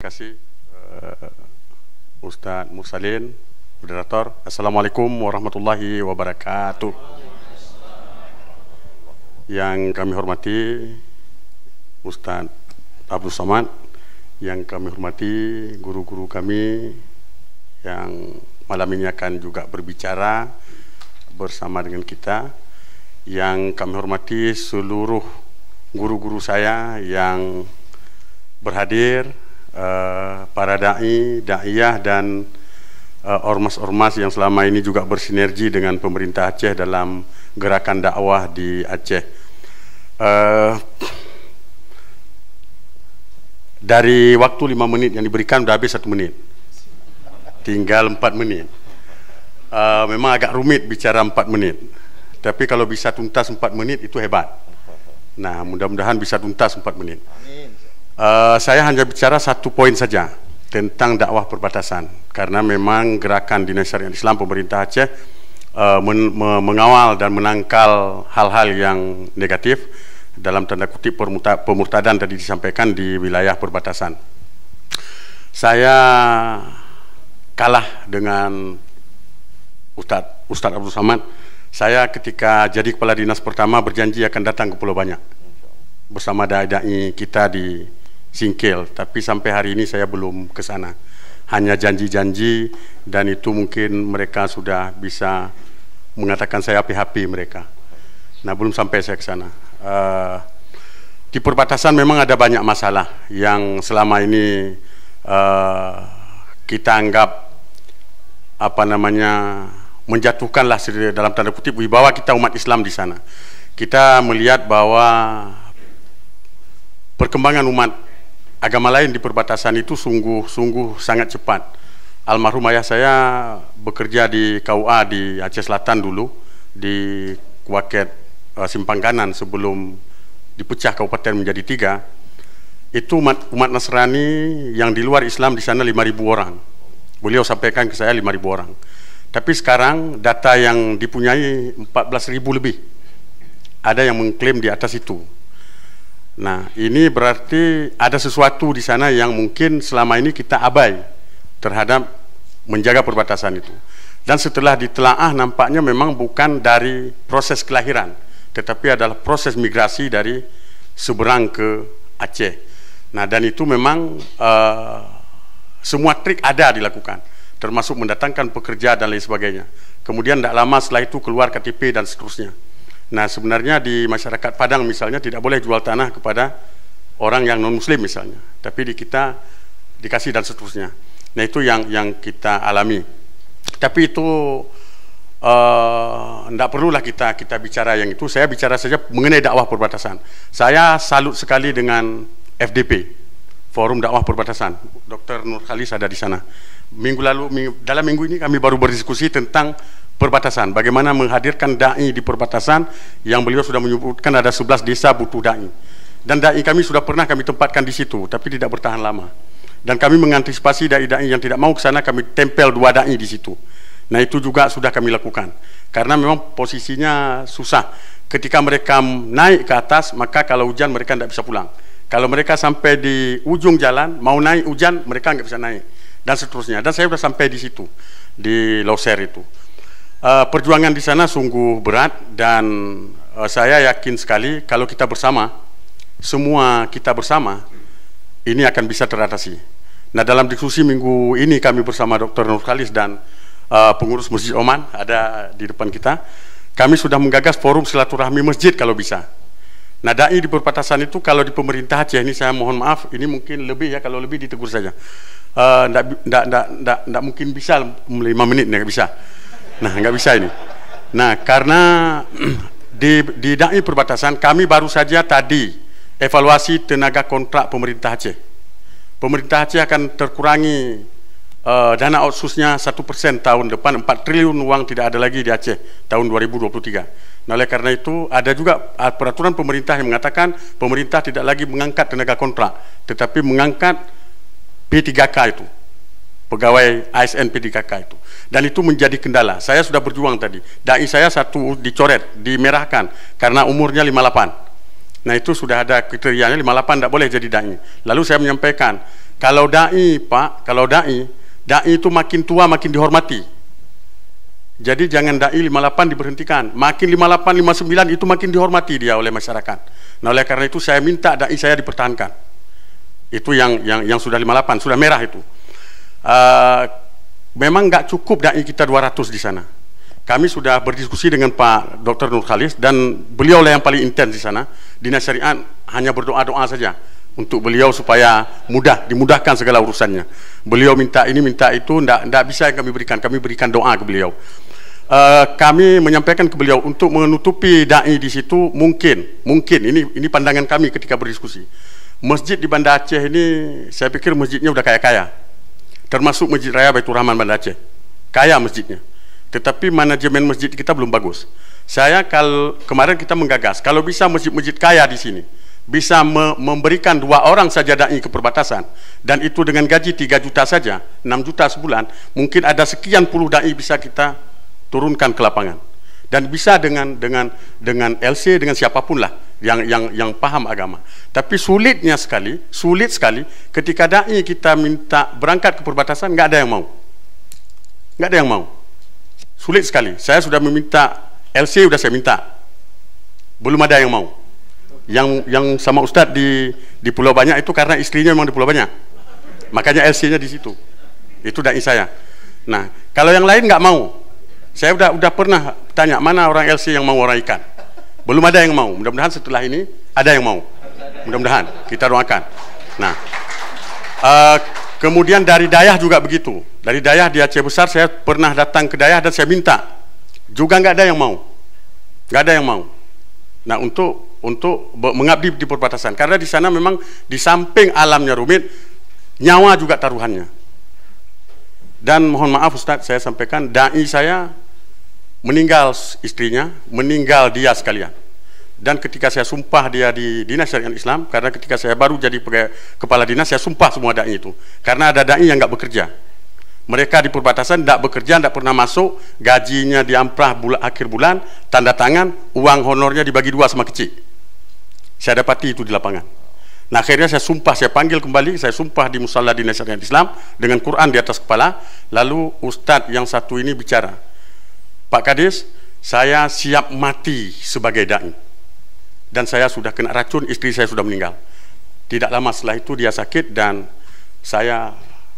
Kasih Ustadz Mursalin, moderator. Assalamualaikum warahmatullahi wabarakatuh. Yang kami hormati Ustadz Abdul Somad, yang kami hormati guru-guru kami yang malam ini akan juga berbicara bersama dengan kita, yang kami hormati seluruh guru-guru saya yang berhadir, para da'i, da'iyah dan ormas-ormas yang selama ini juga bersinergi dengan pemerintah Aceh dalam gerakan dakwah di Aceh. Dari waktu 5 menit yang diberikan sudah habis 1 menit, tinggal 4 menit. Memang agak rumit bicara 4 menit, tapi kalau bisa tuntas 4 menit itu hebat. Nah, mudah-mudahan bisa tuntas 4 menit. Saya hanya bicara 1 poin saja tentang dakwah perbatasan, karena memang gerakan Dinas Syariat Islam pemerintah Aceh mengawal dan menangkal hal-hal yang negatif, dalam tanda kutip pemurtadan tadi disampaikan di wilayah perbatasan. Saya kalah dengan Ustadz Abdul Somad. Saya ketika jadi kepala dinas pertama berjanji akan datang ke Pulau Banyak bersama dai-dai kita di Singkil, tapi sampai hari ini saya belum ke sana. Hanya janji-janji, dan itu mungkin mereka sudah bisa mengatakan saya happy mereka. Nah, belum sampai saya ke sana. Di perbatasan memang ada banyak masalah yang selama ini kita anggap menjatuhkanlah dalam tanda kutip wibawa kita umat Islam di sana. Kita melihat bahwa perkembangan umat agama lain di perbatasan itu sungguh sangat cepat. Almarhum ayah saya bekerja di KUA di Aceh Selatan dulu, di Kuaket Simpang Kanan, sebelum dipecah kabupaten menjadi 3. Itu umat Nasrani yang di luar Islam di sana 5.000 orang. Beliau sampaikan ke saya 5.000 orang. Tapi sekarang data yang dipunyai 14.000 lebih. Ada yang mengklaim di atas itu. Nah, ini berarti ada sesuatu di sana yang mungkin selama ini kita abai terhadap menjaga perbatasan itu. Dan setelah ditelaah, nampaknya memang bukan dari proses kelahiran, tetapi adalah proses migrasi dari seberang ke Aceh. Nah, dan itu memang semua trik ada dilakukan, termasuk mendatangkan pekerja dan lain sebagainya. Kemudian tidak lama setelah itu keluar KTP dan seterusnya. Nah, sebenarnya di masyarakat Padang misalnya tidak boleh jual tanah kepada orang yang non-muslim misalnya, tapi di kita dikasih dan seterusnya. Nah, itu yang kita alami. Tapi itu tidak perlulah kita bicara yang itu. Saya bicara saja mengenai dakwah perbatasan. Saya salut sekali dengan FDP, Forum Dakwah Perbatasan. Dr. Nur Khalis ada di sana. Dalam minggu ini kami baru berdiskusi tentang perbatasan, bagaimana menghadirkan dai di perbatasan, yang beliau sudah menyebutkan ada 11 desa butuh dai, dan dai kami sudah pernah kami tempatkan di situ, tapi tidak bertahan lama, dan kami mengantisipasi dai-dai yang tidak mau ke sana, kami tempel 2 dai di situ. Nah, itu juga sudah kami lakukan, karena memang posisinya susah. Ketika mereka naik ke atas, maka kalau hujan mereka tidak bisa pulang. Kalau mereka sampai di ujung jalan, mau naik hujan, mereka nggak bisa naik, dan seterusnya. Dan saya sudah sampai di situ, di Loser itu. Perjuangan di sana sungguh berat, dan saya yakin sekali kalau kita bersama, semua kita bersama, ini akan bisa teratasi. Nah, dalam diskusi minggu ini kami bersama Dr. Nur Khalis dan pengurus Masjid Oman ada di depan kita, kami sudah menggagas forum silaturahmi masjid kalau bisa. Nah, dai di perbatasan itu kalau di pemerintah Aceh ini, saya mohon maaf, ini mungkin lebih ya, kalau lebih ditegur saja. Nggak mungkin bisa 5 menit, nggak bisa. Nah, nggak bisa ini. Nah, karena di dai perbatasan kami baru saja tadi evaluasi tenaga kontrak pemerintah Aceh. Pemerintah Aceh akan terkurangi dana outsource-nya 1% tahun depan, 4 triliun uang tidak ada lagi di Aceh tahun 2023. Nah, oleh karena itu ada juga peraturan pemerintah yang mengatakan pemerintah tidak lagi mengangkat tenaga kontrak, tetapi mengangkat P3K itu, pegawai ASN P3K itu. Dan itu menjadi kendala. Saya sudah berjuang tadi. Dai saya 1 dicoret, dimerahkan karena umurnya 58. Nah, itu sudah ada kriterianya, 58 tidak boleh jadi dai. Lalu saya menyampaikan, Kalau dai, Pak, kalau dai itu makin tua makin dihormati. Jadi jangan dai 58 diberhentikan. Makin 58, 59 itu makin dihormati dia oleh masyarakat. Nah, oleh karena itu saya minta dai saya dipertahankan. Itu yang sudah 58, sudah merah itu. Memang nggak cukup dai kita 200 di sana. Kami sudah berdiskusi dengan Pak Dr. Nurkhalis dan beliau lah yang paling intens di sana. Dinas Syariat hanya berdoa-doa saja untuk beliau supaya dimudahkan segala urusannya. Beliau minta ini minta itu, tidak bisa yang kami berikan doa ke beliau. Kami menyampaikan ke beliau untuk menutupi dai di situ mungkin ini pandangan kami ketika berdiskusi. Masjid di Banda Aceh ini saya pikir masjidnya udah kaya-kaya, termasuk Masjid Raya Baitur Rahman Banda Aceh, kaya masjidnya. Tetapi manajemen masjid kita belum bagus. Kemarin kita menggagas kalau bisa masjid-masjid kaya di sini bisa memberikan 2 orang saja dai ke perbatasan, dan itu dengan gaji 3 juta saja, 6 juta sebulan, mungkin ada sekian puluh dai bisa kita turunkan ke lapangan, dan bisa dengan LC, dengan siapapun lah yang paham agama. Tapi sulit sekali ketika dai kita minta berangkat ke perbatasan, nggak ada yang mau, sulit sekali. Saya sudah meminta LC, sudah saya minta, belum ada yang mau. Yang sama Ustadz di Pulau Banyak itu karena istrinya memang di Pulau Banyak, makanya LC-nya di situ. Itu dai saya. Nah, kalau yang lain nggak mau. Saya udah pernah tanya mana orang LC yang mau orang ikan. Belum ada yang mau. Mudah-mudahan setelah ini ada yang mau. Mudah-mudahan kita doakan. Nah, kemudian dari Dayah juga begitu. Dari Dayah di Aceh Besar saya pernah datang ke Dayah dan saya minta. Juga nggak ada yang mau. Nggak ada yang mau. Nah, untuk mengabdi di perbatasan, karena di sana memang di samping alamnya rumit, nyawa juga taruhannya. Dan mohon maaf Ustadz, saya sampaikan dai saya meninggal, istrinya meninggal dia sekalian. Dan ketika saya sumpah dia di Dinas Syariat Islam, karena ketika saya baru jadi kepala dinas, saya sumpah semua dai itu, karena ada dai yang nggak bekerja. Mereka di perbatasan tidak bekerja, tidak pernah masuk, gajinya diamprah akhir bulan, tanda tangan, uang honornya dibagi 2 sama kecil. Saya dapati itu di lapangan. Nah, akhirnya saya sumpah, saya panggil kembali, saya sumpah di Musalla Dinas Syariat Islam dengan Quran di atas kepala. Lalu Ustadz yang satu ini bicara, Pak Kades, saya siap mati sebagai dai, dan saya sudah kena racun, istri saya sudah meninggal. Tidak lama setelah itu dia sakit dan saya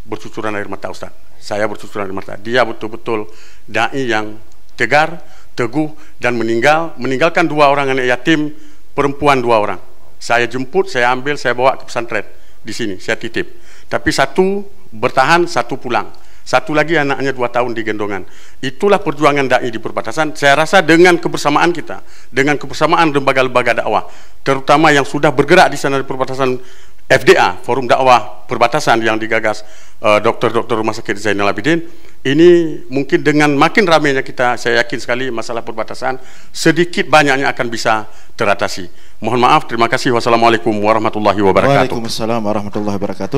bercucuran air mata Ustadz. Saya bercucuran air mata. Dia betul-betul dai yang tegar, teguh, dan meninggalkan 2 orang anak yatim, perempuan 2 orang. Saya jemput, saya ambil, saya bawa ke pesantren di sini, saya titip. Tapi 1 bertahan, 1 pulang. 1 lagi anaknya 2 tahun di gendongan. Itulah perjuangan dai di perbatasan. Saya rasa dengan kebersamaan kita, dengan kebersamaan lembaga-lembaga dakwah, terutama yang sudah bergerak di sana di perbatasan, FDA, Forum Dakwah Perbatasan yang digagas dokter-dokter Rumah Sakit Zainal Abidin, ini mungkin dengan makin ramainya kita, saya yakin sekali masalah perbatasan sedikit banyaknya akan bisa teratasi. Mohon maaf, terima kasih. Wassalamualaikum warahmatullahi wabarakatuh. Waalaikumsalam warahmatullahi wabarakatuh.